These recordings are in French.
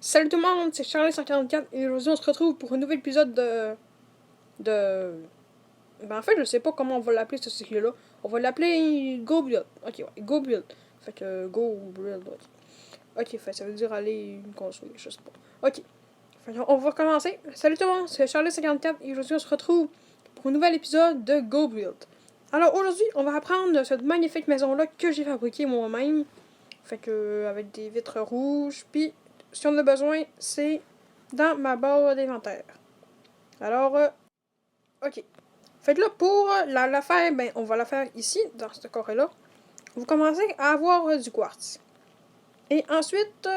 Salut tout le monde, c'est Charlie144 et aujourd'hui on se retrouve pour un nouvel épisode Ben en fait je sais pas comment on va l'appeler ce cycle-là. On va l'appeler Go Build. Ok, ouais, Go Build. Fait que Go Build, ok, fait ça veut dire aller construire, je sais pas. Ok, fait on va commencer. Salut tout le monde, c'est Charlie144 et aujourd'hui on se retrouve pour un nouvel épisode de Go Build. Alors aujourd'hui on va apprendre cette magnifique maison-là que j'ai fabriquée moi-même. Fait que avec des vitres rouges, puis si on a besoin, c'est dans ma barre d'inventaire. Alors, ok. Fait que là, pour la faire, ben, on va la faire ici, dans ce carré-là. Vous commencez à avoir du quartz. Et ensuite,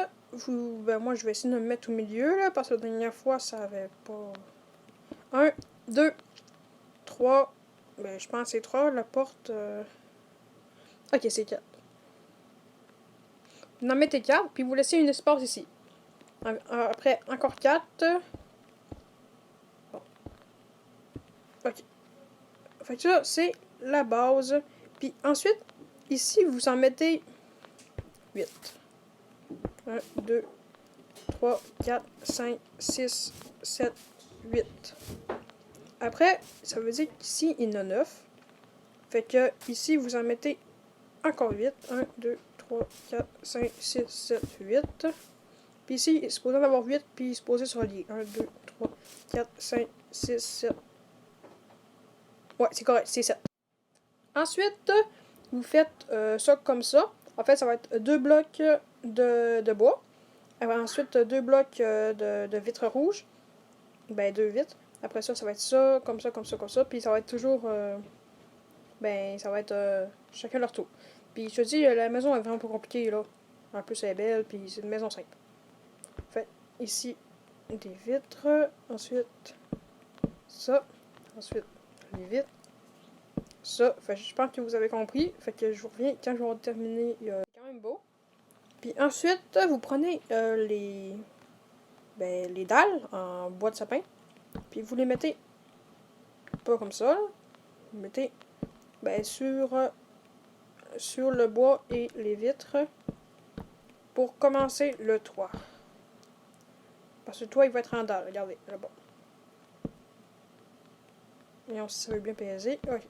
moi, je vais essayer de me mettre au milieu, là, parce que la dernière fois, ça avait pas... Un, deux, trois... Ben, je pense que c'est trois, la porte... Ok, c'est quatre. Vous en mettez quatre, puis vous laissez une espace ici. Après, encore quatre. Bon. Ok. Fait que ça, c'est la base. Puis ensuite, ici, vous en mettez 8. 1, 2, 3, 4, 5, 6, 7, 8. Après, ça veut dire qu'ici, il y en a 9. Fait que ici, vous en mettez encore 8. 1, 2, 3, 4, 5, 6, 7, 8. Puis ici, il est supposé en avoir 8, puis il est supposé se relier. 1, 2, 3, 4, 5, 6, 7. Ouais, c'est correct, c'est 7. Ensuite, vous faites ça comme ça. En fait, ça va être 2 blocs de bois. Ensuite, 2 blocs de vitres rouges. Ben, 2 vitres. Après ça, ça va être ça, comme ça, comme ça, comme ça. Puis ça va être toujours... ça va être chacun leur tour. Puis je te dis, la maison est vraiment pas compliquée, là. En plus, elle est belle, puis c'est une maison simple. Fait, ici, des vitres. Ensuite, ça. Ensuite, les vitres. Ça, fait, je pense que vous avez compris. Fait que je vous reviens quand je vais terminer. Quand même beau. Puis ensuite, vous prenez les dalles en bois de sapin. Puis vous les mettez pas comme ça. Là. Vous mettez sur le bois et les vitres pour commencer le toit. Parce que le toit, il va être en dalle. Regardez, là-bas. Voyons si ça veut bien peser. Ok.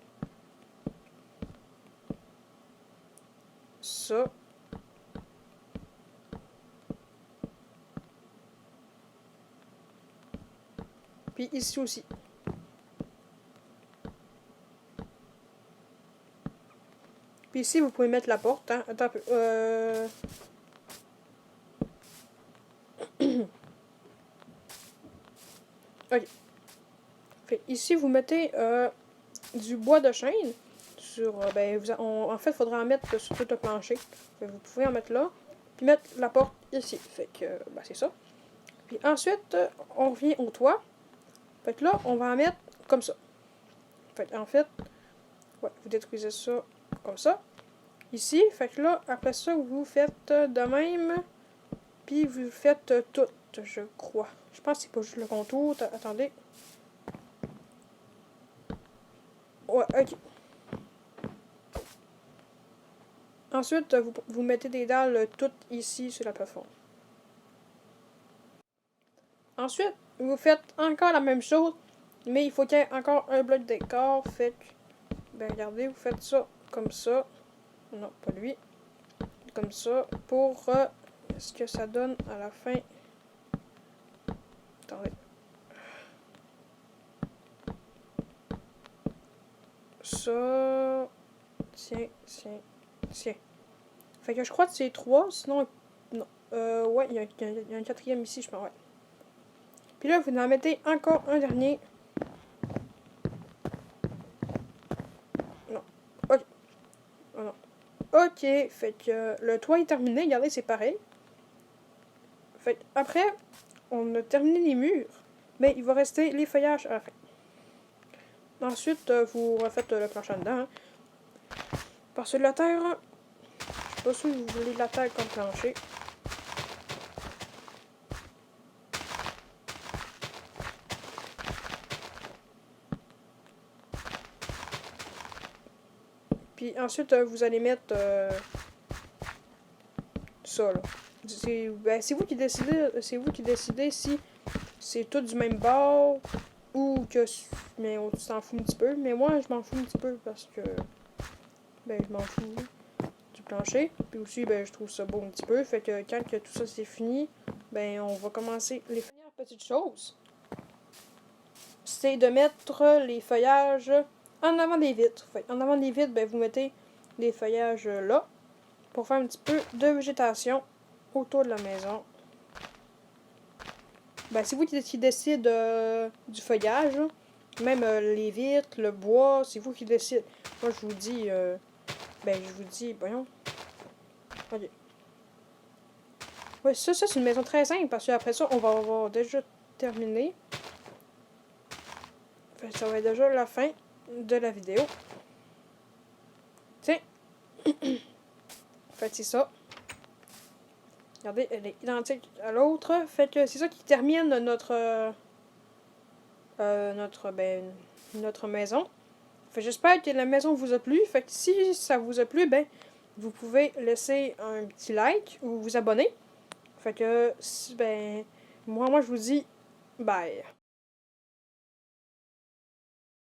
Ça. Puis ici aussi. Puis ici, vous pouvez mettre la porte. Hein. Attends un peu. Ok. Fait, ici, vous mettez du bois de chêne. Sur, en fait, il faudra en mettre sur tout le plancher. Fait, vous pouvez en mettre là. Puis mettre la porte ici. Fait que, c'est ça. Puis ensuite, on revient au toit. Fait que là, on va en mettre comme ça. Fait en fait, ouais, vous détruisez ça comme ça. Ici, fait que là, après ça, vous faites de même. Puis vous faites tout, je crois. Je pense que c'est pas juste le contour. Attendez. Ouais, ok. Ensuite, vous mettez des dalles toutes ici sur la plateforme. Ensuite, vous faites encore la même chose, mais il faut qu'il y ait encore un bloc d'écart. Fait que, regardez, vous faites ça comme ça. Non, pas lui. Comme ça. Pour ce que ça donne à la fin. Attendez. Ça. Tiens. Fait que je crois que c'est 3, sinon... Non. Ouais, il y a un quatrième ici, je pense, ouais. Puis là, vous en mettez encore un dernier. Non. Ok. Oh non. Ok, fait que le toit est terminé. Regardez, c'est pareil. Fait que après, on a terminé les murs. Mais il va rester les feuillages à la fin. Ensuite, vous refaites le plancher dedans. Hein. Parce que la terre... Je sais pas si vous voulez de la terre comme plancher. Puis ensuite, vous allez mettre ça, là. c'est vous qui décidez. C'est vous qui décidez si c'est tout du même bord ou que. Mais on s'en fout un petit peu. Mais moi, je m'en fous un petit peu parce que. Ben, je m'en fous du plancher. Puis aussi, ben, je trouve ça beau un petit peu. Fait que quand que tout ça c'est fini, ben, on va commencer les premières petites choses. C'est de mettre les feuillages en avant des vitres. Fait, en avant des vitres, ben, vous mettez les feuillages là pour faire un petit peu de végétation autour de la maison. Ben, c'est vous qui décide du feuillage. Même les vitres, le bois, c'est vous qui décide. Moi, je vous dis... voyons. Ok. Ouais, ça c'est une maison très simple parce qu'après ça, on va avoir déjà terminé. Fait, ça va être déjà la fin de la vidéo. Tiens. Fait, c'est ça. Regardez, elle est identique à l'autre. Fait que c'est ça qui termine notre maison. Fait, j'espère que la maison vous a plu. Fait que si ça vous a plu, ben, vous pouvez laisser un petit like ou vous abonner. Fait que, ben, moi je vous dis bye.